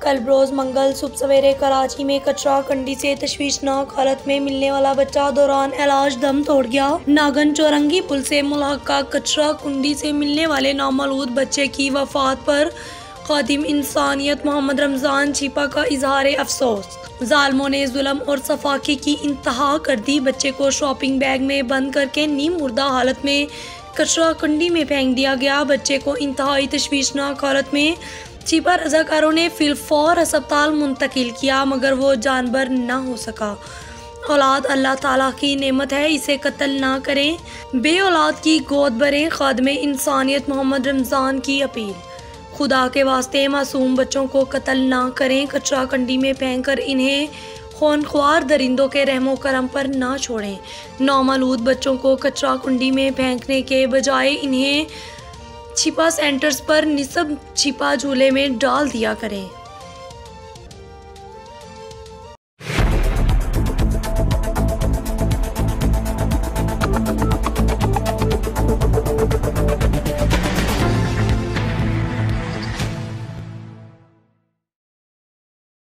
कल रोज़ मंगल सुबह सवेरे कराची में कचरा कंडी से तशवीशनाक हालत में मिलने वाला बच्चा दौरान इलाज दम तोड़ गया। नागन चौरंगी पुल से मुल्हका कचरा कुंडी से मिलने वाले नामालूद बच्चे की वफात पर खादिम इंसानियत मोहम्मद रमज़ान छिपा का इजहार अफसोस। जालमों ने जुल्म और सफाकी की इंतहा कर दी। बच्चे को शॉपिंग बैग में बंद करके नीम मुर्दा हालत में कचरा कंडी में फेंक दिया गया। बच्चे को इंतहाई तशवीशनाक हालत में छिपा रजाकारों ने फिलफौर अस्पताल मुंतकिल किया, मगर वो जानबर ना हो सका। औलाद अल्लाह ताला की नेमत है, इसे कत्ल ना करें, बे औलाद की गोद भरें। खादिम इंसानियत मोहम्मद रमज़ान की अपील। खुदा के वास्ते मासूम बच्चों को कत्ल ना करें, कचरा कंडी में फेंक कर इन्हें खूनख्वार दरिंदों के रहमो करम पर ना छोड़ें। नामालूद बच्चों को कचरा कुंडी में फेंकने के बजाय इन्हें छिपा सेंटर्स पर निस्ब छिपा झूले में डाल दिया करें।